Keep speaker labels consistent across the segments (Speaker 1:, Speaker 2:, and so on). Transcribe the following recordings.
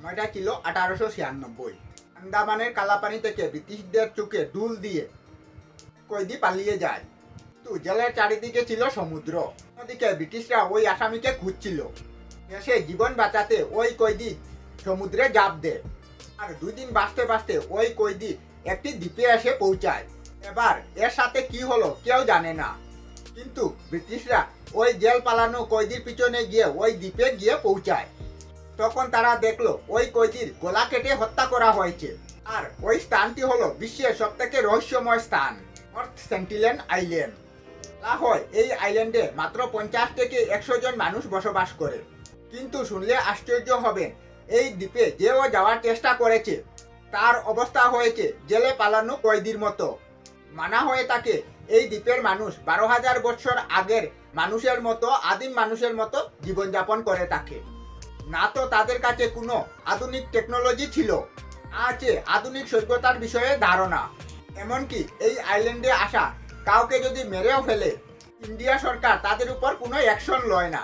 Speaker 1: সময়টা ছিল 1896। আন্দামানের কালাপানি থেকে ব্রিটিশদের চোখে ডুল দিয়ে কয়েদি পালিয়ে যায়। তো জেলের চারিদিকে ছিল সমুদ্র। অন্যদিকে ব্রিটিশরা ওই আসামিকে খুঁজছিল। এসে জীবন বাঁচাতে ওই কয়েদি সমুদ্রে ঝাঁপ দেয়। আর 2 দিন বাঁচতে বাঁচতে ওই কয়েদি একটি দ্বীপে এসে পৌঁছায়। এবার এর সাথে কি হলো কেউ জানে না, কিন্তু ব্রিটিশরা ওই জেল পালানো কয়েদির পিছনে গিয়ে ওই দ্বীপে গিয়ে পৌঁছায়। তখন তারা দেখলো ওই কয়েদির গলা কেটে হত্যা করা হয়েছে। আর ওই স্থানটি হলো বিশ্বের সবথেকে রহস্যময় স্থান, নর্থ সেন্টিনেল আইল্যান্ড। বলা হয় এই আইল্যান্ডে মাত্র 50 থেকে 100 জন মানুষ বসবাস করে। কিন্তু শুনলে আশ্চর্য হবেন, এই দ্বীপে যেও যাওয়ার চেষ্টা করেছে তার অবস্থা হয়েছে জেলে পালানো কয়েদির মতো। মানা হয়ে থাকে এই দ্বীপের মানুষ 12,000 বছর আগের মানুষের মতো, আদিম মানুষের মতো জীবনযাপন করে থাকে। না তো তাদের কাছে কোনো আধুনিক টেকনোলজি ছিল, না আছে আধুনিক সভ্যতার বিষয়ে ধারণা। এমনকি এই আইল্যান্ডে আসা কাউকে যদি মেরেও ফেলে, ইন্ডিয়া সরকার তাদের উপর কোনো অ্যাকশন লয় না।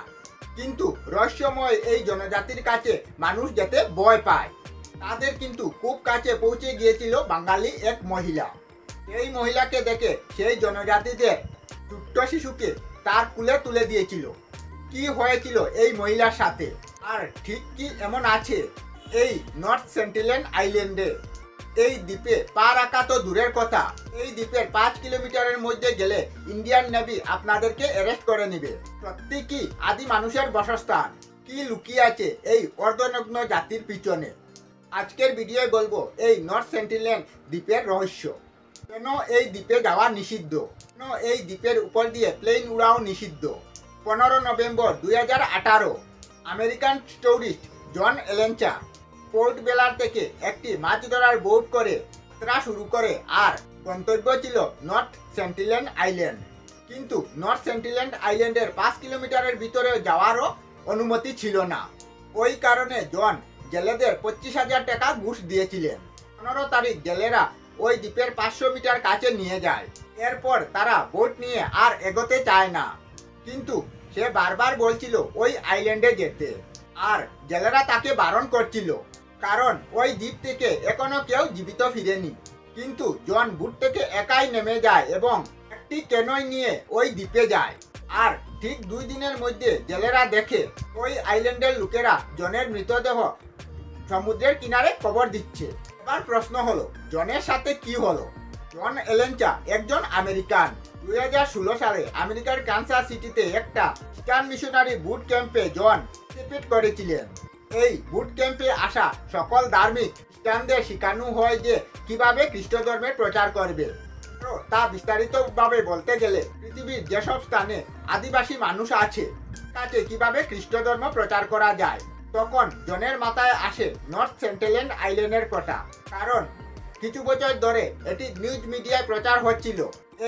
Speaker 1: কিন্তু রহস্যময় এই জনজাতির কাছে মানুষ যেতে ভয় পায়। তাদের কিন্তু খুব কাছে পৌঁছে গিয়েছিল বাঙালি এক মহিলা। এই মহিলাকে দেখে সেই জনজাতিদের ছোট্ট শিশুকে তার কুলে তুলে দিয়েছিল। কি হয়েছিল এই মহিলার সাথে, আর ঠিক কি এমন আছে এই নর্থ সেন্টিনেল আইল্যান্ডে? এই দ্বীপে পা রাখা তো দূরের কথা, এই দ্বীপের 5 কিলোমিটারের মধ্যে গেলে ইন্ডিয়ান নেভি আপনাদেরকে অ্যারেস্ট করে নেবে। সত্যি কি আদি মানুষের বাসস্থান? কি লুকিয়ে আছে এই অর্ধনগ্ন জাতির পিছনে? আজকের ভিডিওয় বলবো এই নর্থ সেন্টিনেল দ্বীপের রহস্য। কেন এই দ্বীপে যাওয়া নিষিদ্ধ, কেন এই দ্বীপের উপর দিয়ে প্লেন উড়াও নিষিদ্ধ। 15 নভেম্বর 2018 আমেরিকান ট্যুরিস্ট জন এলেনচা পোর্ট বেলার থেকে একটি মাছ ধরার বোট করে যাত্রা শুরু করে। আর গন্তব্য ছিল নর্থ সেন্টিনেল আইল্যান্ড। কিন্তু নর্থ সেন্টিনেল আইল্যান্ডের 5 কিলোমিটারের ভিতরে যাওয়ারও অনুমতি ছিল না। ওই কারণে জন জেলেদের 25,000 টাকা ঘুষ দিয়েছিলেন। 15 তারিখ জেলেরা ওই দ্বীপের 500 মিটার কাছে নিয়ে যায়। এরপর তারা বোট নিয়ে আর এগোতে চায় না, কিন্তু সে বারবার বলছিল ওই আইল্যান্ডে যেতে। আর জেলেরা তাকে বারণ করছিল, কারণ ওই দ্বীপ থেকে এখনো কেউ জীবিত ফিরেনি। কিন্তু জন বুট থেকে একাই নেমে যায় এবং একটি ক্যানয় নিয়ে ওই দ্বীপে যায়। আর ঠিক 2 দিনের মধ্যে জেলেরা দেখে ওই আইল্যান্ডের লোকেরা জনের মৃতদেহ সমুদ্রের কিনারে কবর দিচ্ছে। এবার প্রশ্ন হলো, জনের সাথে কি হলো? জন এলেনচা একজন আমেরিকান। 2016 সালে আমেরিকার কানসাস সিটিতে একটা খ্রিস্টান মিশনারি বুট ক্যাম্পে জন পার্টিসিপেট করেছিলেন। এই বুট ক্যাম্পে আসা সকল ধার্মিক খ্রিস্টানদের শেখানো হয় যে কিভাবে খ্রিস্ট ধর্মের প্রচার করবে। তো তা বিস্তারিতভাবে বলতে গেলে পৃথিবীর যেসব স্থানে আদিবাসী মানুষ আছে তাকে কিভাবে খ্রিস্ট ধর্ম প্রচার করা যায়। তখন জনের মাথায় আসে নর্থ সেন্টিনেল আইল্যান্ডের কথা, কারণ কিছু বছর ধরে এটি নিউজ মিডিয়ায় প্রচার হচ্ছিল।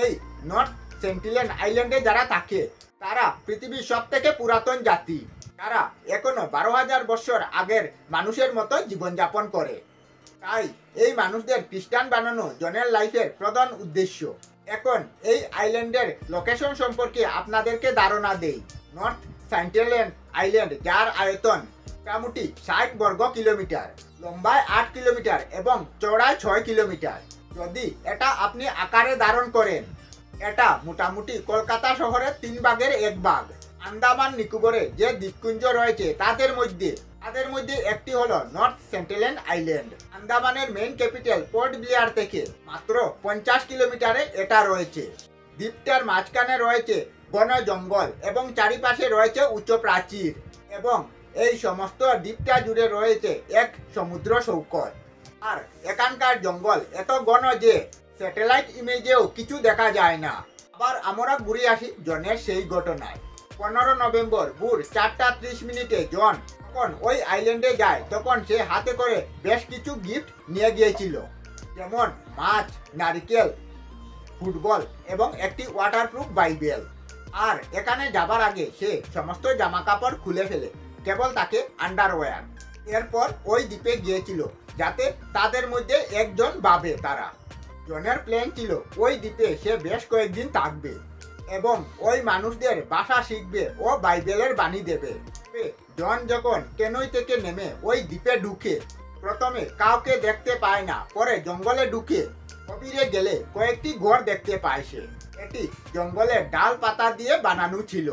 Speaker 1: এই নর্থ সেন্টিনেল আইল্যান্ডে যারা থাকে তারা পৃথিবীর সবথেকে পুরাতন জাতি, তারা এখনো 12,000 বছর আগের মানুষের মতো জীবনযাপন করে। তাই এই মানুষদের খ্রিস্টান বানানো জনের লাইফের প্রধান উদ্দেশ্য। এখন এই আইল্যান্ডের লোকেশন সম্পর্কে আপনাদেরকে ধারণা দেই। নর্থ সেন্টিনেল আইল্যান্ড, যার আয়তন মোটামুটি 60 বর্গ কিলোমিটার, লম্বায় 8 কিলোমিটার এবং চওড়ায় 6 কিলোমিটার। যদি এটা আপনি আকারে ধারণ করেন, এটা মোটামুটি কলকাতা শহরের 3 ভাগের 1 ভাগ। আন্দামান নিকোবরে যে দ্বীপপুঞ্জ রয়েছে তাদের মধ্যে একটি হলো নর্থ সেন্টিনেল আইল্যান্ড। আন্দামানের মেইন ক্যাপিটাল পোর্ট ব্লেয়ার থেকে মাত্র 50 কিলোমিটারে এটা রয়েছে। দ্বীপটার মাঝখানে রয়েছে বন জঙ্গল এবং চারিপাশে রয়েছে উচ্চ প্রাচীর, এবং এই সমস্ত দ্বীপটা জুড়ে রয়েছে এক সমুদ্র সৈকত। আর এখানকার জঙ্গল এত ঘন যে স্যাটেলাইট ইমেজেও কিছু দেখা যায় না। আবার আমরা ঘুরে আসি জনের সেই ঘটনায়। 15 নভেম্বর ভোর 4:30 জন যখন ওই আইল্যান্ডে যায় তখন সে হাতে করে বেশ কিছু গিফট নিয়ে গিয়েছিল, যেমন মাছ, নারকেল, ফুটবল এবং একটি ওয়াটারপ্রুফ বাইবেল। আর এখানে যাবার আগে সে সমস্ত জামা কাপড় খুলে ফেলে, কেবল তাকে আন্ডারওয়্যার। এরপর ওই দ্বীপে গিয়েছিল যাতে তাদের মধ্যে একজন ভাবে তারা। জনের প্ল্যান ছিল ওই দ্বীপে সে বেশ কয়েকদিন থাকবে। এবং ওই মানুষদের ভাষা শিখবে ও বাইবেলের বাণী দেবে। জন যখন কেনই থেকে নেমে ওই দ্বীপে ঢুকে প্রথমে কাউকে দেখতে পায় না, পরে জঙ্গলে ঢুকে গভীরে গেলে কয়েকটি ঘর দেখতে পায় সে। এটি জঙ্গলের ডাল পাতা দিয়ে বানানো ছিল।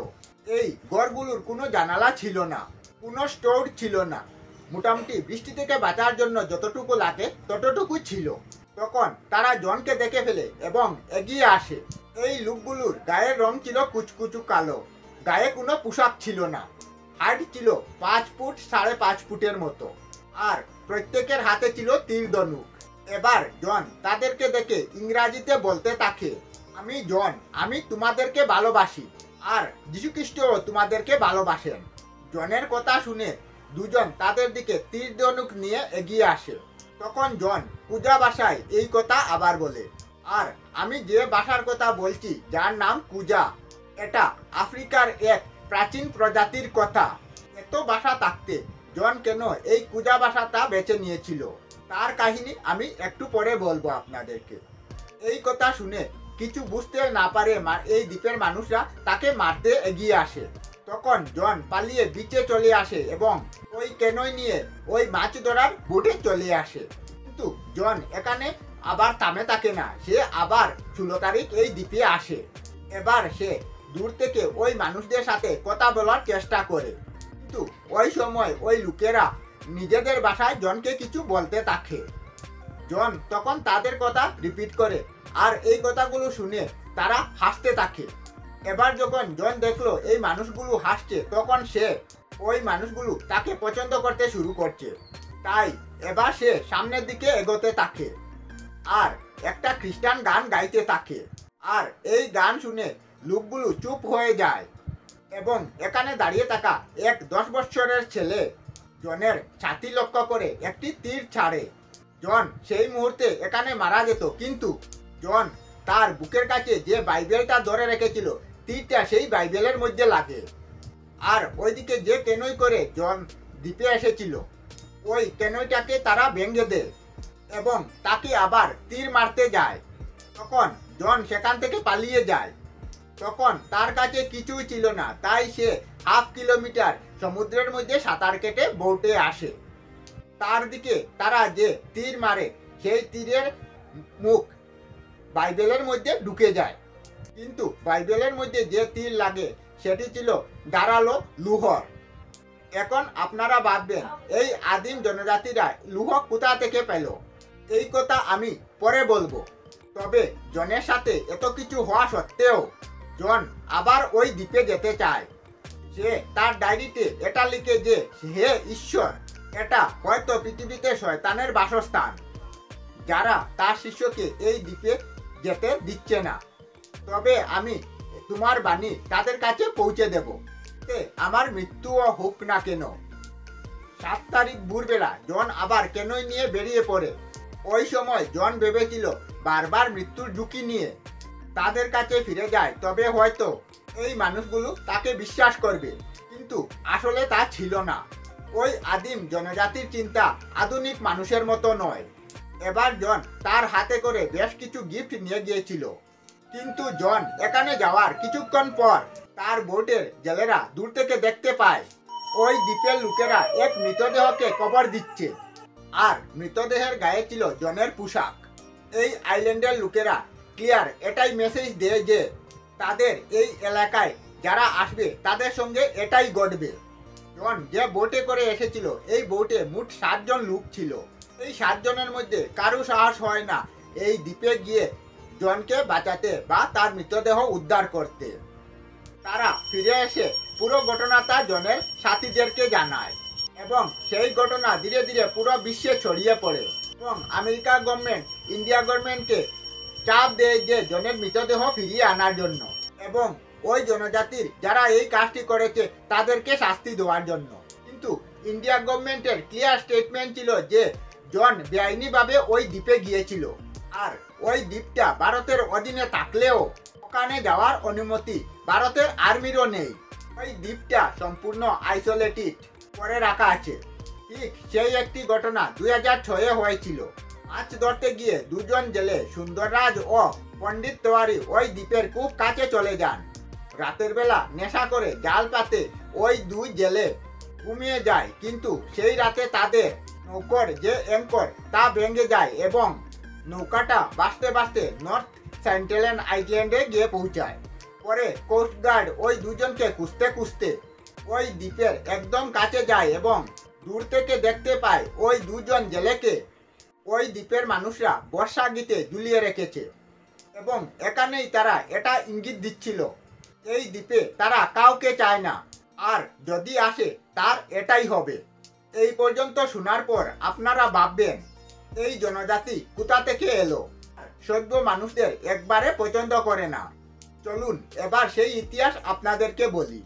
Speaker 1: এই ঘরগুলোর কোনো জানালা ছিল না, কোনো স্টোর ছিল না, মোটামুটি বৃষ্টি থেকে বাঁচার জন্য যতটুকু লাগে ততটুকু ছিল। তখন তারা জনকে দেখে ফেলে এবং এগিয়ে আসে। এই লোকগুলোর গায়ের রং ছিল কুচকুচু কালো, গায়ে কোনো পোশাক ছিল না, হাইট ছিল 5 ফুট 5.5 ফুটের মতো, আর প্রত্যেকের হাতে ছিল তীর ধনুক। এবার জন তাদেরকে দেখে ইংরাজিতে বলতে থাকে, আমি জন, আমি তোমাদেরকে ভালোবাসি, আর যীশুখ্রিস্টও তোমাদেরকে ভালোবাসেন। জনের কথা শুনে দুজন তাদের দিকে তীর ধনুক নিয়ে এগিয়ে আসে। তখন জন কুজা ভাষায় এই কথা আবার বলে, আর আমি যে ভাষার কথা বলছি যার নাম কুজা, এটা আফ্রিকার এক প্রাচীন প্রজাতির কথা। এত ভাষা থাকতে জন কেন এই কুজা ভাষাটা বেছে নিয়েছিল তার কাহিনী আমি একটু পরে বলবো আপনাদেরকে। এই কথা শুনে কিছু বুঝতে না পারে এই দ্বীপের মানুষরা তাকে মারতে এগিয়ে আসে। তখন জন পালিয়ে বিচে চলে আসে এবং ওই কেনই নিয়ে ওই মাছ ধরার বোটে চলে আসে। কিন্তু জন এখানে আবার থামে থাকে না, সে আবার 16 তারিখ এই দ্বীপে আসে। এবার সে দূর থেকে ওই মানুষদের সাথে কথা বলার চেষ্টা করে, কিন্তু ওই সময় ওই লোকেরা নিজেদের ভাষায় জনকে কিছু বলতে থাকে। জন তখন তাদের কথা রিপিট করে, আর এই কথাগুলো শুনে তারা হাসতে থাকে। এবার যখন জন দেখলো এই মানুষগুলো হাসছে, তখন সে ওই মানুষগুলো তাকে পছন্দ করতে শুরু করছে। তাই এবার সে সামনের দিকে এগোতে থাকে আর একটা খ্রিস্টান গান গাইতে থাকে। আর এই গান শুনে লোকগুলো চুপ হয়ে যায় এবং এখানে দাঁড়িয়ে থাকা এক 10 বছরের ছেলে জনের ছাতি লক্ষ্য করে একটি তীর ছাড়ে। জন সেই মুহূর্তে এখানে মারা যেত, কিন্তু জন তার বুকের কাছে যে বাইবেলটা ধরে রেখেছিল, তীরটা সেই বাইবেলের মধ্যে লাগে। আর ওইদিকে যে কেনই করে জন দ্বীপে এসেছিল, ওই কেনইটাকে তারা ভেঙে দেয় এবং তাকে আবার তীর মারতে যায়। তখন জন সেখান থেকে পালিয়ে যায়। তখন তার কাছে কিছুই ছিল না, তাই সে 1/2 কিলোমিটার সমুদ্রের মধ্যে সাঁতার কেটে বোটে আসে। তার দিকে তারা যে তীর মারে, সেই তীরের মুখ বাইবেলের মধ্যে ঢুকে যায়, কিন্তু বাইবেলের মধ্যে যে তীর লাগে সেটি ছিল ধারালো লোহর। এখন আপনারা ভাববেন এই আদিম জনজাতিরা লোহ কোথা থেকে পেল, এই কথা আমি পরে বলবো। তবে জনের সাথে এত কিছু হওয়া সত্ত্বেও জন আবার ওই দ্বীপে যেতে চায়। সে তার ডায়েরিতে এটা লিখে যে, হে ঈশ্বর, এটা হয়তো পৃথিবীতে শয়তানের বাসস্থান, যারা তার শিষ্যকে এই দ্বীপে যেতে দিচ্ছে না। তবে আমি তোমার বাণী তাদের কাছে পৌঁছে দেব, আমার মৃত্যুও হোক না কেন। 7 তারিখ ভোরবেলা জন আবার কেনই নিয়ে বেরিয়ে পড়ে। ওই সময় জন ভেবেছিল বারবার মৃত্যুর ঝুঁকি নিয়ে তাদের কাছে ফিরে যায়, তবে হয়তো এই মানুষগুলো তাকে বিশ্বাস করবে, কিন্তু আসলে তা ছিল না। ওই আদিম জনজাতির চিন্তা আধুনিক মানুষের মতো নয়। এবার জন তার হাতে করে বেশ কিছু গিফট নিয়ে গিয়েছিল, কিন্তু জন এখানে যাওয়ার কিছুক্ষণ পর তার বোটের জেলেরা দূর থেকে দেখতে পায় ওই দ্বীপের লোকেরা এক মৃতদেহকে কবর দিচ্ছে, আর মৃতদেহের গায়ে ছিল জনের পোশাক। এই আইল্যান্ডের লোকেরা ক্লিয়ার এটাই মেসেজ দেয় যে তাদের এই এলাকায় যারা আসবে তাদের সঙ্গে এটাই ঘটবে। জন যে বোটে করে এসেছিল, এই বোটে মোট 7 জন লোক ছিল। এই 7 জনের মধ্যে কারো সাহস হয় না এই দ্বীপে গিয়ে জনকে বাঁচাতে বা তার মৃতদেহ উদ্ধার করতে। তারা ফিরে এসে পুরো ঘটনাটা জনের সাথীদেরকে জানায় এবং সেই ঘটনা ধীরে ধীরে পুরো বিশ্বে ছড়িয়ে পড়ে এবং আমেরিকা গভর্নমেন্ট ইন্ডিয়া গভর্নমেন্টকে চাপ দেয় যে জনের মৃতদেহ ফিরিয়ে আনার জন্য এবং ওই জনজাতির যারা এই কাজটি করেছে তাদেরকে শাস্তি দেওয়ার জন্য। কিন্তু ইন্ডিয়া গভর্নমেন্টের ক্লিয়ার স্টেটমেন্ট ছিল যে জন বেআইনিভাবে ওই দ্বীপে গিয়েছিল, আর ওই দ্বীপটা ভারতের অধীনে থাকলেও ওখানে যাওয়ার অনুমতি ভারতের আর্মিরও নেই। ওই দ্বীপটা সম্পূর্ণ আইসোলেটেড করে রাখা আছে। ঠিক সেই একটি ঘটনা 2006-এ হয়েছিল। মাছ ধরতে গিয়ে 2 জন জেলে সুন্দররাজ ও পণ্ডিত তেওয়ারি ওই দ্বীপের খুব কাছে চলে যান। রাতের বেলা নেশা করে জাল পাতে ওই দুই জেলে ঘুমিয়ে যায়, কিন্তু সেই রাতে তাদের নৌকার যে অ্যাঙ্কর তা ভেঙে যায় এবং নৌকাটা বাঁচতে বাঁচতে নর্থ সেন্ট্রাল আইল্যান্ডে গিয়ে পৌঁছায়। পরে কোস্টগার্ড ওই দুজনকে খুঁজতে খুঁজতে ওই দ্বীপের একদম কাছে যায় এবং দূর থেকে দেখতে পায় ওই দুজন জেলেকে ওই দ্বীপের মানুষরা বর্ষা গীতে ঝুলিয়ে রেখেছে এবং এখানেই তারা এটা ইঙ্গিত দিচ্ছিল এই দ্বীপে তারা কাউকে চায় না, আর যদি আসে তার এটাই হবে। এই পর্যন্ত শোনার পর আপনারা ভাববেন এই জনজাতি কোথা থেকে এলো, সভ্য মানুষদের একবারে পছন্দ করে না। চলুন এবার সেই ইতিহাস আপনাদেরকে বলি।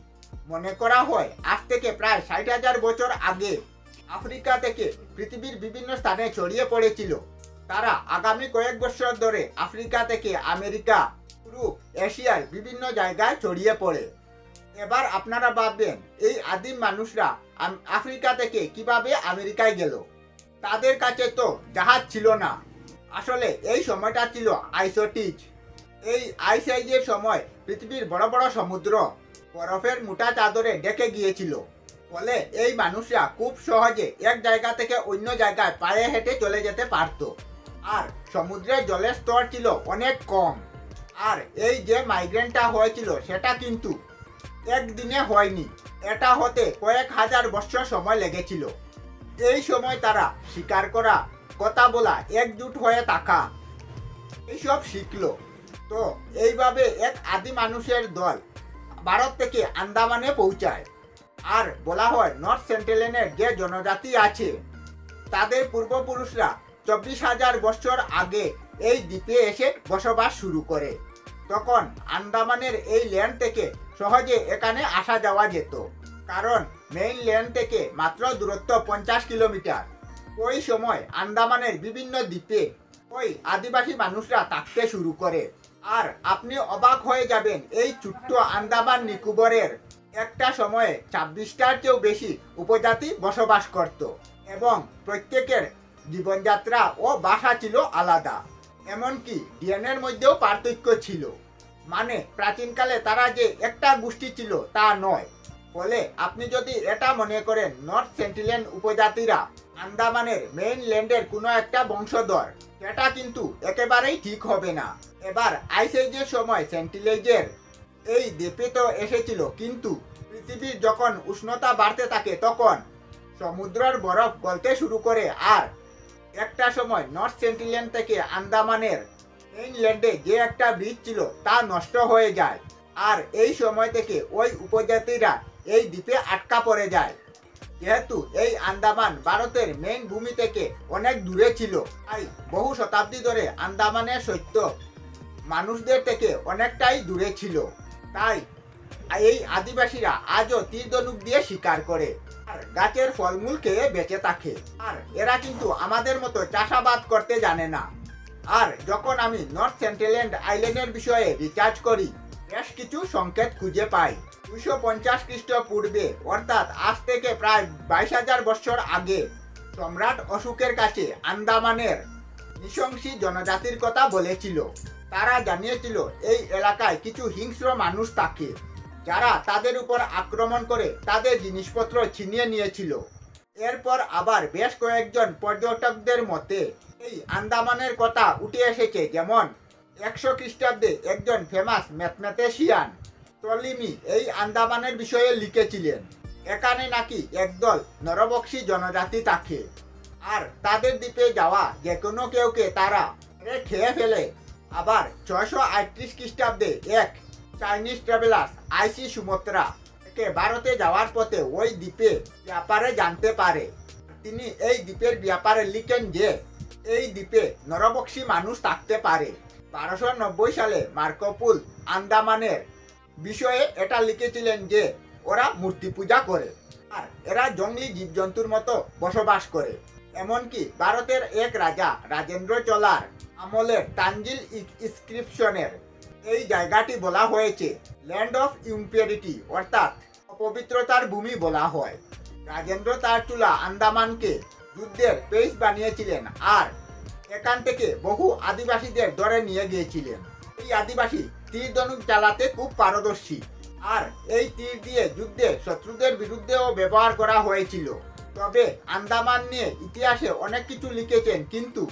Speaker 1: মনে করা হয় আজ থেকে প্রায় 60,000 বছর আগে আফ্রিকা থেকে পৃথিবীর বিভিন্ন স্থানে ছড়িয়ে পড়েছিল। তারা আগামী কয়েক বছর ধরে আফ্রিকা থেকে আমেরিকা, ইউরোপ, এশিয়ার বিভিন্ন জায়গায় ছড়িয়ে পড়ে। এবার আপনারা ভাববেন এই আদিম মানুষরা আফ্রিকা থেকে কিভাবে আমেরিকায় গেল। তাদের কাছে তো জাহাজ ছিল না। আসলে এই সময়টা ছিল আইসোটিজ। এই আইস এজের সময় পৃথিবীর বড় বড় সমুদ্র বরফের মোটা চাদরে ঢেকে গিয়েছিল, ফলে এই মানুষরা খুব সহজে এক জায়গা থেকে অন্য জায়গায় পায়ে হেঁটে চলে যেতে পারত। আর সমুদ্রের জলের স্তর ছিল অনেক কম। আর এই যে মাইগ্রেনটা হয়েছিল সেটা কিন্তু একদিনে হয়নি, এটা হতে কয়েক হাজার বছর সময় লেগেছিল। এই সময় তারা শিকার করা, কথা বলা, একজুট হয়ে থাকা এইসব শিখলো। তো এইভাবে এক আদি মানুষের দল ভারত থেকে আন্দামানে পৌঁছায়। আর বলা হয় নর্থ সেন্ট্রালের যে জনজাতি আছে তাদের পূর্বপুরুষরা 24,000 বছর আগে এই দ্বীপে এসে বসবাস শুরু করে। তখন আন্দামানের এই ল্যান্ড থেকে সহজে এখানে আসা যাওয়া যেত, কারণ মেইন ল্যান্ড থেকে মাত্র দূরত্ব 50 কিলোমিটার। ওই সময় আন্দামানের বিভিন্ন দ্বীপে ওই আদিবাসী মানুষরা থাকতে শুরু করে। আর আপনি অবাক হয়ে যাবেন এই ছোট্ট আন্দামান নিকোবরের একটা সময়ে 26টার চেয়েও বেশি উপজাতি বসবাস করত এবং প্রত্যেকের জীবনযাত্রা ও ভাষা ছিল আলাদা। এমনকি ডিএনএর মধ্যেও পার্থক্য ছিল। মানে প্রাচীনকালে তারা যে একটা গোষ্ঠী ছিল তা নয়। ফলে আপনি যদি এটা মনে করেন নর্থ সেন্ট্রাল উপজাতিরা আন্দামানের মেইন ল্যান্ডের কোনো একটা বংশধর, সেটা কিন্তু একেবারেই ঠিক হবে না। এবার আইস এজের সময় সেন্ট্রালের এই দ্বীপে তো এসেছিল, কিন্তু পৃথিবীর যখন উষ্ণতা বাড়তে থাকে তখন সমুদ্রের বরফ গলতে শুরু করে। আর একটা সময় নর্থ সেন্ট্রাল থেকে আন্দামানের মেইনল্যান্ডে যে একটা ব্রিজ ছিল তা নষ্ট হয়ে যায়। আর এই সময় থেকে ওই উপজাতিরা এই দ্বীপে আটকা পড়ে যায়। যেহেতু এই আন্দামান ভারতের মেইন ভূমি থেকে অনেক দূরে ছিল, তাই বহু শতাব্দী ধরে আন্দামানের সৈত্য মানুষদের থেকে অনেকটাই দূরে ছিল। তাই এই আদিবাসীরা আজও তীর ধনুক দিয়ে শিকার করে আর গাছের ফলমূল খেয়ে বেঁচে থাকে। আর এরা কিন্তু আমাদের মতো চাষাবাদ করতে জানে না। আর যখন আমি নর্থ সেন্ট্রাল আইল্যান্ডের বিষয়ে রিসার্চ করি, বেশ কিছু সংকেত খুঁজে পাই। 250 খ্রিস্টপূর্বে, অর্থাৎ আজ থেকে প্রায় 22,000 বছর আগে, সম্রাট অশোকের কাছে আন্দামানের নৃশংসী জনজাতির কথা বলেছিল। তারা জানিয়েছিল এই এলাকায় কিছু হিংস্র মানুষ থাকে, যারা তাদের উপর আক্রমণ করে তাদের জিনিসপত্র ছিনিয়ে নিয়েছিল। এরপর আবার বেশ কয়েকজন পর্যটকদের মতে এই আন্দামানের কথা উঠে এসেছে, যেমন 100 খ্রিস্টাব্দে একজন ফেমাস ম্যাথমেটিশিয়ান টলিমি এই আন্দামানের বিষয়ে লিখেছিলেন। এখানে নাকি একদল নরবক্ষী জনজাতি থাকে, আর তাদের দ্বীপে যাওয়া যে কোনো কেউকে তারা খেয়ে ফেলে। আবার 638 খ্রিস্টাব্দে এক চাইনিজ ট্রাভেলার আইসি সুমাত্রা থেকে ভারতে যাওয়ার পথে ওই দ্বীপে ব্যাপারে জানতে পারে। তিনি এই দ্বীপের ব্যাপারে লিখেন যে এই দ্বীপে নরবক্ষী মানুষ থাকতে পারে। 1290 সালে মার্কোপুল আন্দামানের বিষয়ে এটা লিখেছিলেন যে ওরা মূর্তি পূজা করে আর এরা জঙ্গলি জীবজন্তুর মতো বসবাস করে। এমনকি ভারতের এক রাজা রাজেন্দ্র চোলার আমলের তানজিল ইনস্ক্রিপশনের এই জায়গাটি বলা হয়েছে ল্যান্ড অফ ইম্পিউরিটি, অর্থাৎ অপবিত্রতার ভূমি বলা হয়। রাজেন্দ্র তার চুলা আন্দামানকে যুদ্ধের পেশ বানিয়েছিলেন আর এখান থেকে বহু আদিবাসীদের ধরে নিয়ে গিয়েছিলেন। এই আদিবাসী তীর ধনুক চালাতে খুব পারদর্শী, আর এই তীর দিয়ে যুদ্ধে শত্রুদের বিরুদ্ধেও ব্যবহার করা হয়েছিল। তবে আন্দামান নিয়ে ইতিহাসে অনেক কিছু লিখেছেন, কিন্তু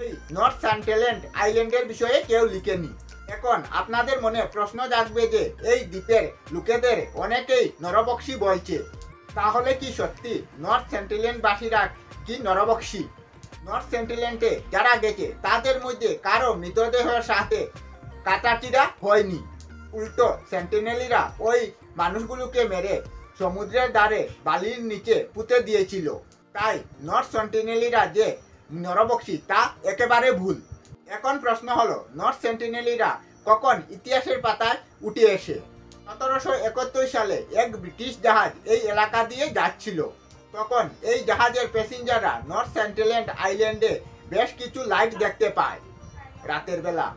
Speaker 1: এই নর্থ স্যান্টেল্যান্ড আইল্যান্ডের বিষয়ে কেউ লিখেনি। এখন আপনাদের মনে প্রশ্ন জাগবে যে এই দ্বীপের লোকেদের অনেকেই নরবক্সী বলছে, তাহলে কি সত্যি নর্থ স্যান্টেল্যান্ডবাসীরা কি নরবক্সী? নর্থ স্যান্টেল্যান্ডে যারা গেছে তাদের মধ্যে কারো মৃতদেহের সাথে কাটাচিড়া হয়নি, উল্টো সেন্টিনেলিরা ওই মানুষগুলোকে মেরে সমুদ্রের ধারে বালির নিচে পুঁতে দিয়েছিল। তাই নর্থ সেন্টিনেলিরা যে নরবক্সী তা একেবারে ভুল। এখন প্রশ্ন হলো, নর্থ সেন্টিনেলিরা কখন ইতিহাসের পাতায় উঠে এসে? 1771 সালে এক ব্রিটিশ জাহাজ এই এলাকা দিয়ে যাচ্ছিল। তখন এই জাহাজের প্যাসেঞ্জাররা নর্থ সেন্টিল্যান্ড আইল্যান্ডে বেশ কিছু লাইট দেখতে পায় রাতের বেলা।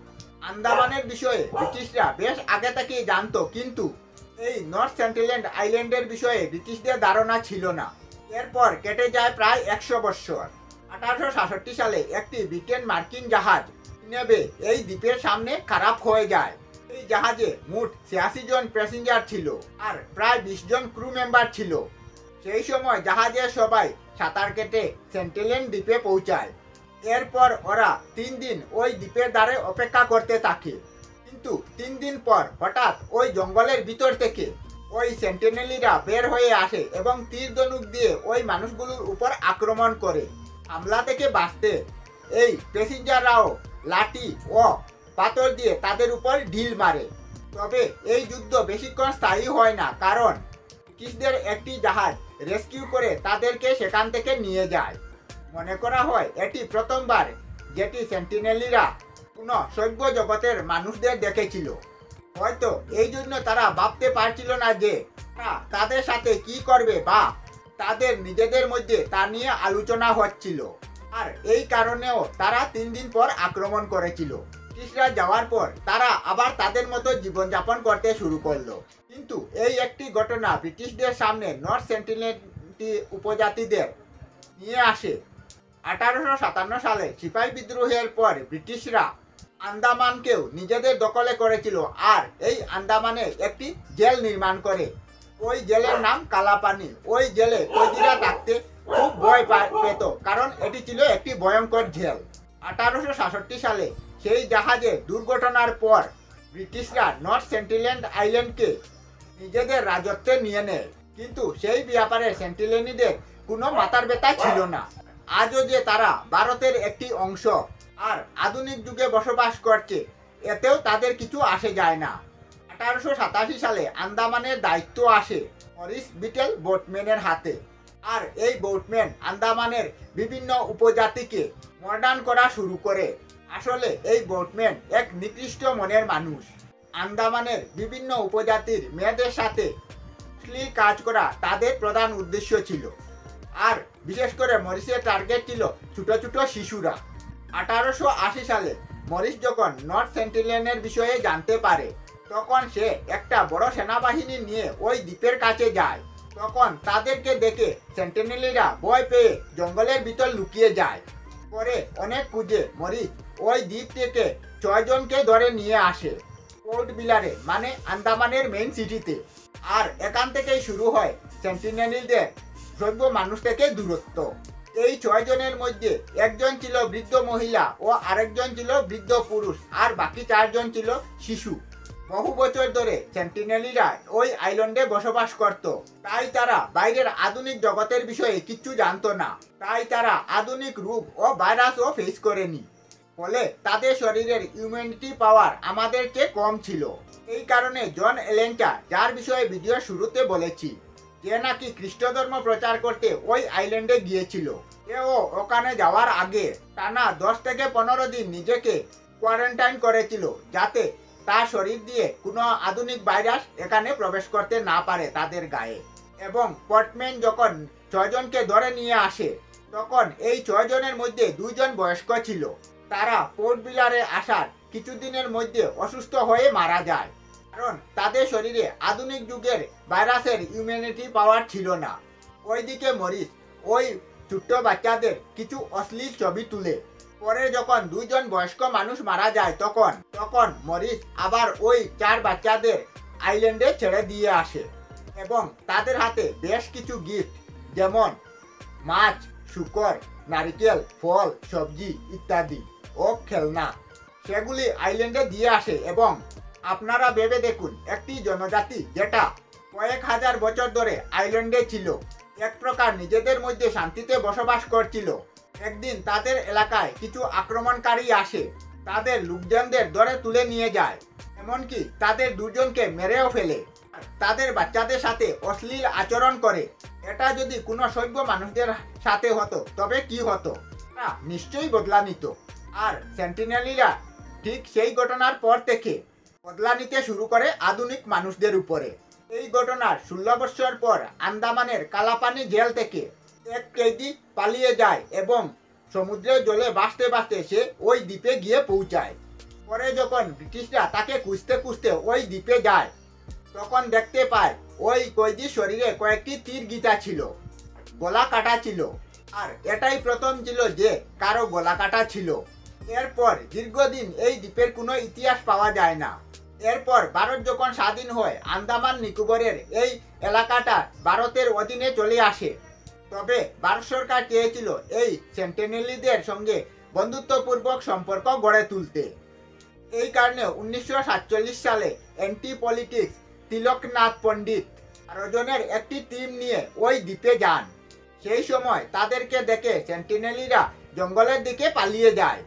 Speaker 1: আন্দামানের বিষয়ে ব্রিটিশরা বেশ আগে থেকেই জানতো, কিন্তু এই নর্থ সেন্টিল্যান্ড আইল্যান্ডের বিষয়ে ব্রিটিশদের ধারণা ছিল না। এরপর কেটে যায় প্রায় 100 বছর। 1866 সালে একটি ব্রিটেন মার্কিন জাহাজ নেবে এই দ্বীপের সামনে খারাপ হয়ে যায়। এই জাহাজে মোট 86 জন প্যাসেঞ্জার ছিল আর প্রায় 20 জন ক্রু মেম্বার ছিল। সেই সময় জাহাজের সবাই সাঁতার কেটে সেন্টিল্যান্ড দ্বীপে পৌঁছায়। এরপর ওরা 3 দিন ওই দ্বীপের ধারে অপেক্ষা করতে থাকে, কিন্তু 3 দিন পর হঠাৎ ওই জঙ্গলের ভিতর থেকে ওই সেন্টিনেলিরা বের হয়ে আসে এবং তীর ধনুক দিয়ে ওই মানুষগুলোর উপর আক্রমণ করে। হামলা থেকে বাঁচতে এই প্যাসেঞ্জাররাও লাঠি ও পাথর দিয়ে তাদের উপর ঢিল মারে। তবে এই যুদ্ধ বেশিক্ষণ স্থায়ী হয় না, কারণ ব্রিটিশদের একটি জাহাজ রেস্কিউ করে তাদেরকে সেখান থেকে নিয়ে যায়। মনে করা হয় এটি প্রথমবার যেটি সেন্টিনেলিরা কোনো সভ্য জগতের মানুষদের দেখেছিল। হয়তো এই জন্য তারা ভাবতে পারছিল না যে তাদের সাথে কি করবে, বা তাদের নিজেদের মধ্যে তা নিয়ে আলোচনা হচ্ছিল। আর এই কারণেও তারা 3 দিন পর আক্রমণ করেছিল। ব্রিটিশরা যাওয়ার পর তারা আবার তাদের মতো জীবনযাপন করতে শুরু করলো। কিন্তু এই একটি ঘটনা ব্রিটিশদের সামনে নর্থ সেন্টিনেল উপজাতিদের নিয়ে আসে। 1857 সালে সিপাহী বিদ্রোহের পর ব্রিটিশরা আন্দামানকেও নিজেদের দখলে করেছিল আর এই আন্দামানে একটি জেল নির্মাণ করে। ওই জেলের নাম কালাপানি। ওই জেলে কয়েদিরা থাকতে খুব ভয় পেত, কারণ এটি ছিল একটি ভয়ঙ্কর জেল। 1866 সালে সেই জাহাজের দুর্ঘটনার পর ব্রিটিশরা নর্থ সেন্টিল্যান্ড আইল্যান্ডকে নিজেদের রাজত্বে নিয়ে নেয়, কিন্তু সেই ব্যাপারে সেন্টিলেনিদের কোনো মাথার ব্যথা ছিল না। আজও যে তারা ভারতের একটি অংশ আর আধুনিক যুগে বসবাস করছে, এতেও তাদের কিছু আসে যায় না। 1887 সালে আন্দামানের দায়িত্ব আসে মরিস বিটেল বোটম্যানের হাতে, আর এই বোটম্যান আন্দামানের বিভিন্ন উপজাতিকে মডার্ন করা শুরু করে। আসলে এই বোটম্যান এক নিকৃষ্ট মনের মানুষ। আন্দামানের বিভিন্ন উপজাতির মেয়েদের সাথে অশ্লীল কাজ করা তাদের প্রধান উদ্দেশ্য ছিল, আর বিশেষ করে মরিসের টার্গেট ছিল ছোট ছোট শিশুরা। 1880 সালে মরিস যখন নর্থ সেন্টিল্যান্ডের বিষয়ে জানতে পারে, তখন সে একটা বড় সেনাবাহিনী নিয়ে ওই দ্বীপের কাছে যায়। তখন তাদেরকে দেখে সেন্টিনেলিরা ভয় পেয়ে জঙ্গলের ভিতর লুকিয়ে যায়। পরে অনেক খুঁজে মরিস ওই দ্বীপ থেকে 6 জনকে ধরে নিয়ে আসে পোর্ট বিলারে, মানে আন্দামানের মেইন সিটিতে। আর এখান থেকেই শুরু হয় সেন্টিনেলিদের সভ্য মানুষ থেকে দূরত্ব। এই 6 জনের মধ্যে একজন ছিল বৃদ্ধ মহিলা ও আরেকজন ছিল বৃদ্ধ পুরুষ, আর বাকি 4 জন ছিল শিশু। বহু বছর ধরে সেন্টিনেলিরা ওই আইল্যান্ডে বসবাস করত, তাই তারা বাইরের আধুনিক জগতের বিষয়ে কিচ্ছু জানতো না। তাই তারা আধুনিক রোগ ও ভাইরাসও ফেস করেনি, ফলে তাদের শরীরের ইমিউনিটি পাওয়ার আমাদের চেয়ে কম ছিল। এই কারণে জন এলেনটা, যার বিষয়ে ভিডিও শুরুতে বলেছি, যে নাকি খ্রিস্ট ধর্ম প্রচার করতে ওই আইল্যান্ডে গিয়েছিল, এও ওখানে যাওয়ার আগে টানা 10 থেকে 15 দিন নিজেকে কোয়ারেন্টাইন করেছিল, যাতে তার শরীর দিয়ে কোনো আধুনিক ভাইরাস এখানে প্রবেশ করতে না পারে তাদের গায়ে। এবং পোর্টম্যান যখন 6 জনকে ধরে নিয়ে আসে, তখন এই 6 জনের মধ্যে 2 জন বয়স্ক ছিল। তারা পোর্ট বিলারে আসার কিছুদিনের মধ্যে অসুস্থ হয়ে মারা যায়, কারণ তাদের শরীরে আধুনিক যুগের ভাইরাসের ইমিউনিটি পাওয়ার ছিল না। ওইদিকে মরিস ওই ছোট্ট বাচ্চাদের কিছু অশ্লীল ছবি তুলে পরে যখন দুইজন বয়স্ক মানুষ মারা যায় তখন মরিস আবার ওই 4 বাচ্চাদের আইল্যান্ডে ছেড়ে দিয়ে আসে এবং তাদের হাতে বেশ কিছু গিফট, যেমন মাছ, শূকর, নারিকেল, ফল, সবজি ইত্যাদি ও খেলনা, সেগুলি আইল্যান্ডে দিয়ে আসে। এবং আপনারা ভেবে দেখুন, একটি জনজাতি যেটা কয়েক হাজার বছর ধরে আইল্যান্ডে ছিল, এক প্রকার নিজেদের মধ্যে শান্তিতে বসবাস করছিল, একদিন তাদের এলাকায় কিছু আক্রমণকারী আসে, তাদের লোকজনদের ধরে তুলে নিয়ে যায়, এমনকি তাদের দুজনকে মেরেও ফেলে, তাদের বাচ্চাদের সাথে অশ্লীল আচরণ করে। এটা যদি কোনো সভ্য মানুষদের সাথে হতো তবে কি হতো? নিশ্চয়ই বদলা নিত। আর সেন্টিনেলিরা ঠিক সেই ঘটনার পর থেকে বদলা নিতে শুরু করে আধুনিক মানুষদের উপরে। এই ঘটনার 16 বছর পর আন্দামানের কালাপানি জেল থেকে এক কয়েদি পালিয়ে যায় এবং সমুদ্রের জলে ভাসতে ভাসতে সে ওই দ্বীপে গিয়ে পৌঁছায়। পরে যখন ব্রিটিশরা তাকে খুঁজতে খুঁজতে ওই দ্বীপে যায়, তখন দেখতে পায় ওই কয়েদির শরীরে কয়েকটি তীর গিতা ছিল, গলা কাটা ছিল। আর এটাই প্রথম ছিল যে কারো গলা কাটা ছিল। এরপর দীর্ঘদিন এই দ্বীপের কোনো ইতিহাস পাওয়া যায় না। এরপর ভারত যখন স্বাধীন হয়, আন্দামান নিকোবরের এই এলাকাটা ভারতের অধীনে চলে আসে। তবে ভারত সরকার চেয়েছিল এই সেন্টিনেলিদের সঙ্গে বন্ধুত্বপূর্বক সম্পর্ক গড়ে তুলতে। এই কারণে 1947 সালে অ্যান্টি পলিটিক্স তিলকনাথ পণ্ডিত 12 জনের একটি টিম নিয়ে ওই দ্বীপে যান। সেই সময় তাদেরকে দেখে সেন্টিনেলিরা জঙ্গলের দিকে পালিয়ে যায়।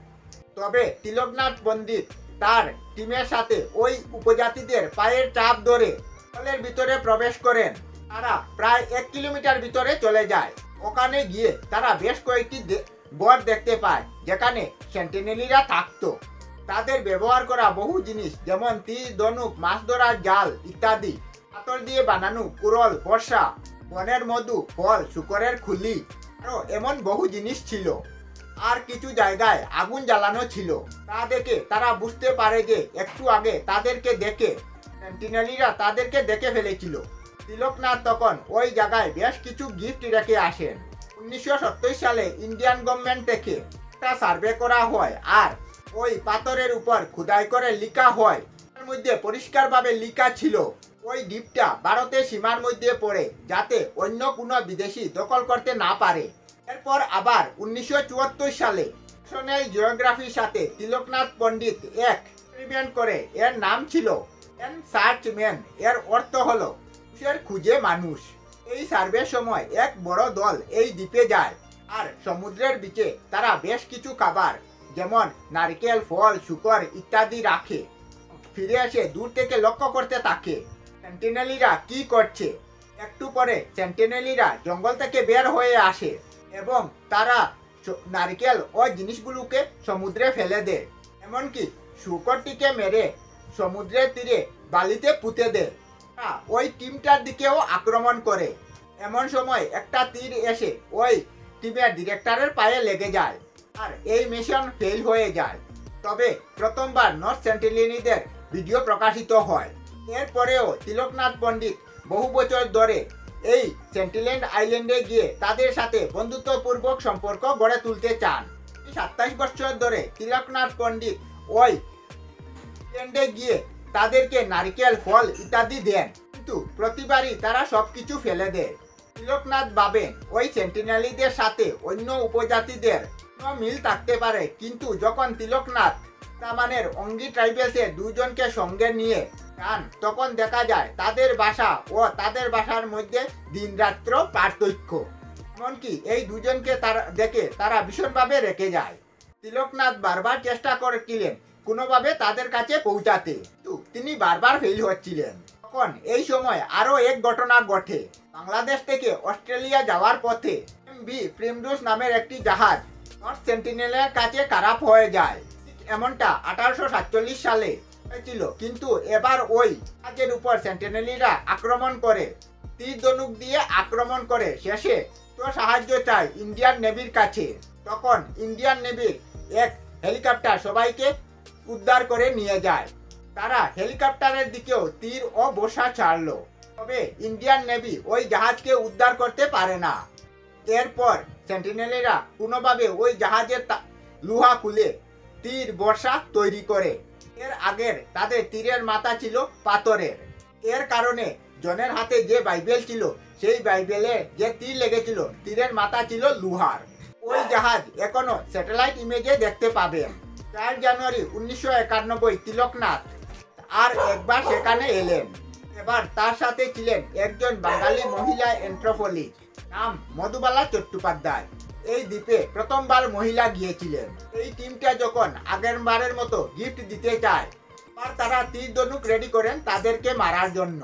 Speaker 1: তবে তিলকনাথ পণ্ডিত তার টিমের সাথে ওই উপজাতিদের পায়ের চাপ ধরে জঙ্গলের ভিতরে প্রবেশ করেন। তারা প্রায় 1 কিলোমিটার ভিতরে চলে যায়। ওখানে গিয়ে তারা বেশ কয়েকটি ঘর দেখতে পায় যেখানে সেন্টিনেলিরা থাকতো। তাদের ব্যবহার করা বহু জিনিস, যেমন তীর, ধনুক, মাছ ধরার জাল ইত্যাদি, পাথর দিয়ে বানানো কুড়ল, বর্ষা, বনের মধু, ফল, শূকরের খুলি, আরো এমন বহু জিনিস ছিল। আর কিছু জায়গায় আগুন জ্বালানো ছিল। তা দেখে তারা বুঝতে পারে যে একটু আগে তাদেরকে দেখে সেন্টিনেলিরা তাদেরকে দেখে ফেলেছিল। তিলকনাথ তখন ওই জায়গায় বেশ কিছু গিফট রেখে আসেন। 1970 সালে ইন্ডিয়ান গভর্নমেন্ট থেকে একটা সার্ভে করা হয়, আর ওই পাথরের উপর খোদাই করে লেখা হয়, তার মধ্যে পরিষ্কারভাবে লেখা ছিল ওই দ্বীপটা ভারতের সীমার মধ্যে পড়ে, যাতে অন্য কোনো বিদেশি দখল করতে না পারে। এরপর আবার 1974 সালে ন্যাশনাল জিওগ্রাফির সাথে তিলকনাথ পণ্ডিত এক এক্সপেরিমেন্ট করে। এর নাম ছিল এন সার্চ ম্যান, এর অর্থ হলো মানুষের খুঁজে মানুষ। এই সার্ভের সময় এক বড় দল এই দ্বীপে যায়, আর সমুদ্রের বিচে তারা বেশ কিছু খাবার, যেমন নারকেল, ফল, শূকর ইত্যাদি রাখে। ফিরে এসে দূর থেকে লক্ষ্য করতে থাকে সেন্টিনেলিরা কি করছে। একটু পরে সেন্টিনেলিরা জঙ্গল থেকে বের হয়ে আসে এবং তারা নারকেল ও জিনিসগুলোকে সমুদ্রে ফেলে দেয়, এমনকি শূকরটিকে মেরে সমুদ্রের তীরে বালিতে পুঁতে দেয়। ওই টিমটার দিকেও আক্রমণ করে। এমন সময় একটা তীর এসে ওই টিমের ডিরেক্টরের পায়ে লেগে যায়, আর এই মিশন ফেল হয়ে যায়। তবে প্রথমবার নর্থ সেন্টিনেলিদের ভিডিও প্রকাশিত হয়। এরপরেও তিলকনাথ পণ্ডিত বহু বছর ধরে এই সেন্টিনেল আইল্যান্ডে গিয়ে তাদের সাথে বন্ধুত্বপূর্বক সম্পর্ক গড়ে তুলতে চান। 27 বছর ধরে তিলকনাথ পণ্ডিত ওই আইল্যান্ডে গিয়ে তাদেরকে নারকেল, ফল ইত্যাদি দেন, কিন্তু প্রতিবারই তারা সবকিছু ফেলে দেয়। তিলকনাথ ভাবেন ওই সেন্টিনেলিদের সাথে অন্য উপজাতিদের কোনো মিল থাকতে পারে, কিন্তু যখন তিলকনাথ আন্দামানের অঙ্গি ট্রাইবেলসের দুজনকে সঙ্গে নিয়ে যান, তখন দেখা যায় তাদের ভাষা ও তাদের ভাষার মধ্যে দিনরাত্র পার্থক্য। এমনকি এই দুজনকে তারা দেখে তারা ভীষণভাবে রেগে যায়। তিলকনাথ বারবার চেষ্টা করেছিলেন কোনোভাবে তাদের কাছে পৌঁছাতে, কিন্তু তিনি বারবার ফেল হচ্ছিলেন। তখন এই সময় আরো এক ঘটনা ঘটে। বাংলাদেশ থেকে অস্ট্রেলিয়া যাওয়ার পথে এমভি প্রিমরোজ নামের একটি জাহাজ নর্থ সেন্টিনেলের কাছে খারাপ হয়ে যায়। এমনটা 1847 সালে হয়েছিল, কিন্তু এবার ওই জাহাজের উপর সেন্টিনেলিরা আক্রমণ করে, তীর ধনুক দিয়ে আক্রমণ করে। শেষে তো সাহায্য চায় ইন্ডিয়ান নেভির কাছে। তখন ইন্ডিয়ান নেভির এক হেলিকপ্টার সবাইকে উদ্ধার করে নিয়ে যায়। তারা হেলিকপ্টারের দিকেও তীর ও বর্ষা ছাড়লো, তবে ইন্ডিয়ান নেভি ওই জাহাজকে উদ্ধার করতে পারে না। এরপর সেন্টিনেলিরা কোনোভাবে ওই জাহাজের লোহা খুলে তীর বর্ষা তৈরি করে। এর আগের তাদের তীরের মাথা ছিল পাথরের। এর কারণে জনের হাতে যে বাইবেল ছিল সেই বাইবেলে যে তীর লেগেছিল তীরের মাথা ছিল লোহার। ওই জাহাজ এখনো স্যাটেলাইট ইমেজে দেখতে পাবেন। 4 জানুয়ারি 1991 তিলকনাথ আর একবার সেখানে এলেন। এবার তার সাথে ছিলেন একজন বাঙালি মহিলা এন্থ্রোপোলজিস্ট, নাম মধুবালা চট্টোপাধ্যায়। এই দ্বীপে প্রথমবার মহিলা গিয়েছিলেন। এই টিমটা যখন আগের বারের মতো গিফট দিতে চায়, আর তারা তীর ধনুক রেডি করেন তাদেরকে মারার জন্য।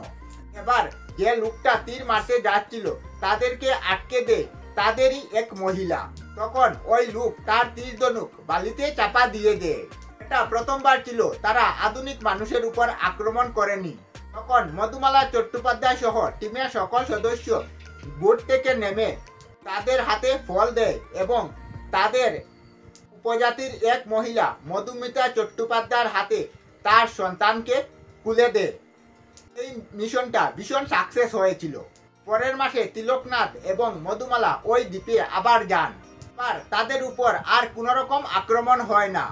Speaker 1: এবার যে লোকটা তীর মারতে যাচ্ছিল তাদেরকে আটকে দেয় তাদেরই এক মহিলা। তখন ওই লোক তার তীর ধনুক বালিতে চাপা দিয়ে দেয়। এটা প্রথমবার ছিল তারা আধুনিক মানুষের উপর আক্রমণ করেনি। তখন মধুমালা চট্টোপাধ্যায় সহ টিমের সকল সদস্য বোট থেকে নেমে তাদের হাতে ফল দেয় এবং তাদের উপজাতির এক মহিলা মধুমিতা চট্টোপাধ্যায়ের হাতে তার সন্তানকে তুলে দেয়। এই মিশনটা ভীষণ সাকসেস হয়েছিল। পরের মাসে তিলকনাথ এবং মধুমালা ওই দ্বীপে আবার যান। এবার তাদের উপর আর কোনো রকম আক্রমণ হয় না।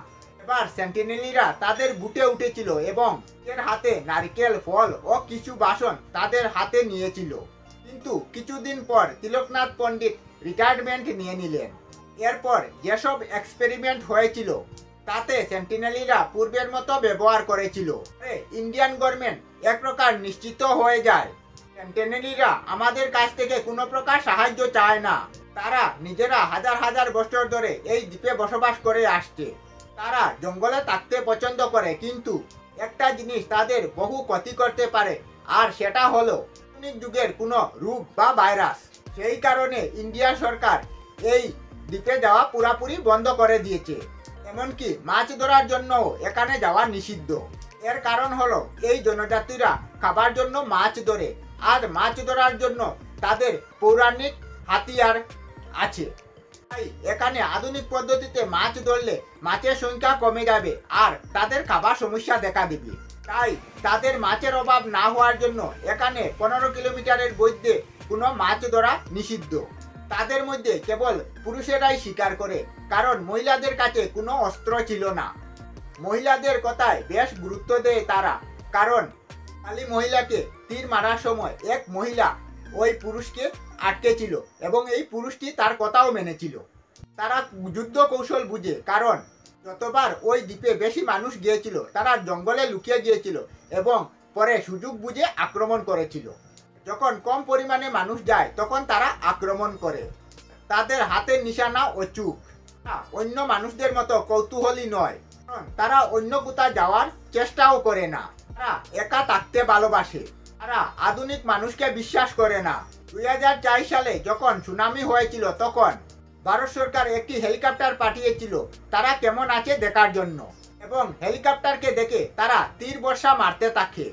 Speaker 1: এবার সেন্টিনেলিরা তাদের বুটে উঠেছিল এবং এর হাতে নারকেল ফল ও কিছু বাসন তাদের হাতে নিয়েছিল। কিন্তু কিছুদিন পর তিলকনাথ পণ্ডিত রিটায়ারমেন্ট নিয়ে নিলেন। এরপর যেসব এক্সপেরিমেন্ট হয়েছিল তাতে সেন্টিনেলিরা পূর্বের মতো ব্যবহার করেছিল। ইন্ডিয়ান গভর্নমেন্ট এক প্রকার নিশ্চিত হয়ে যায় সেন্টিনেলিরা আমাদের কাছ থেকে কোনো প্রকার সাহায্য চায় না। তারা নিজেরা হাজার হাজার বছর ধরে এই দ্বীপে বসবাস করে আসছে। তারা জঙ্গলে থাকতে পছন্দ করে, কিন্তু একটা জিনিস তাদের বহু ক্ষতি করতে পারে, আর সেটা হলো আধুনিক যুগের কোনো রোগ বা ভাইরাস। সেই কারণে ইন্ডিয়া সরকার এই দ্বীপে যাওয়া পুরাপুরি বন্ধ করে দিয়েছে। এমনকি মাছ ধরার জন্য এখানে যাওয়া নিষিদ্ধ। এর কারণ হলো এই জনজাতিরা খাবার জন্য মাছ ধরে, আর মাছ ধরার জন্য তাদের পৌরাণিক হাতিয়ার আছে। তাই এখানে আধুনিক পদ্ধতিতে মাছ ধরলে মাছের সংখ্যা কমে যাবে আর তাদের খাবার সমস্যা দেখা দেবে। তাই তাদের মাছের অভাব না হওয়ার জন্য এখানে 15 কিলোমিটারের মধ্যে কোনো মাছ ধরা নিষিদ্ধ। তাদের মধ্যে কেবল পুরুষেরাই শিকার করে, কারণ মহিলাদের কাছে কোনো অস্ত্র ছিল না। মহিলাদের কথায় বেশ গুরুত্ব দেয় তারা, কারণ খালি মহিলাকে তীর মারার সময় এক মহিলা ওই পুরুষকে আটকে ছিল এবং এই পুরুষটি তার কথাও মেনেছিল। তারা যুদ্ধ কৌশল বুঝে, কারণ যতবার ওই দ্বীপে বেশি মানুষ গিয়েছিল তারা জঙ্গলে লুকিয়ে গিয়েছিল এবং পরে সুযোগ বুঝে আক্রমণ করেছিল। যখন কম পরিমাণে মানুষ যায় তখন তারা আক্রমণ করে। তাদের হাতের নিশানা অচুক। অন্য মানুষদের মতো কৌতূহলী নয়, তারা অন্য কোথাও যাওয়ার চেষ্টাও করে না। তারা একা থাকতে ভালোবাসে। তারা আধুনিক মানুষকে বিশ্বাস করে না। 2004 সালে যখন সুনামি হয়েছিল তখন ভারত সরকার একটি হেলিকপ্টার পাঠিয়েছিল তারা কেমন আছে দেখার জন্য, এবং হেলিকপ্টারকে দেখে তারা তীর বর্ষা মারতে থাকে।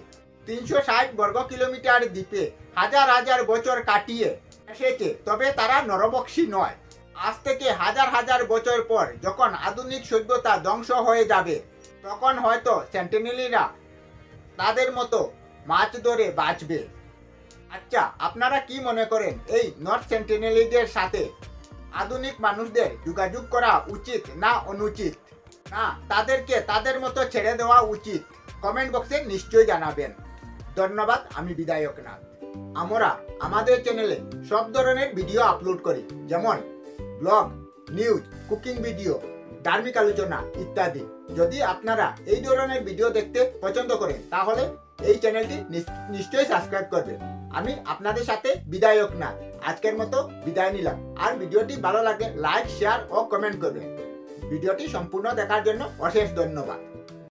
Speaker 1: 360 বর্গ কিলোমিটার দ্বীপে হাজার হাজার বছর কাটিয়ে এসেছে, তবে তারা নরবক্ষী নয়। আজ থেকে হাজার হাজার বছর পর যখন আধুনিক সভ্যতা ধ্বংস হয়ে যাবে তখন হয়তো সেন্টিনেলিরা তাদের মতো মাছ ধরে বাঁচবে। আচ্ছা, আপনারা কি মনে করেন এই নর্থ সেন্টিনেলিদের সাথে আধুনিক মানুষদের যোগাযোগ করা উচিত না অনুচিত, না তাদেরকে তাদের মতো ছেড়ে দেওয়া উচিত? কমেন্ট বক্সে নিশ্চয়ই জানাবেন। ধন্যবাদ। আমি বিধায়ক নাথ। আমরা আমাদের চ্যানেলে সব ধরনের ভিডিও আপলোড করি, যেমন ব্লগ, নিউজ, কুকিং ভিডিও, ধার্মিক আলোচনা ইত্যাদি। যদি আপনারা এই ধরনের ভিডিও দেখতে পছন্দ করেন তাহলে এই চ্যানেলটি নিশ্চয়ই সাবস্ক্রাইব করবেন। আমি আপনাদের সাথে বিধায়ক নাথ আজকের মতো বিদায় নিলাম। আর ভিডিওটি ভালো লাগলে লাইক, শেয়ার ও কমেন্ট করবেন। ভিডিওটি সম্পূর্ণ দেখার জন্য অশেষ ধন্যবাদ।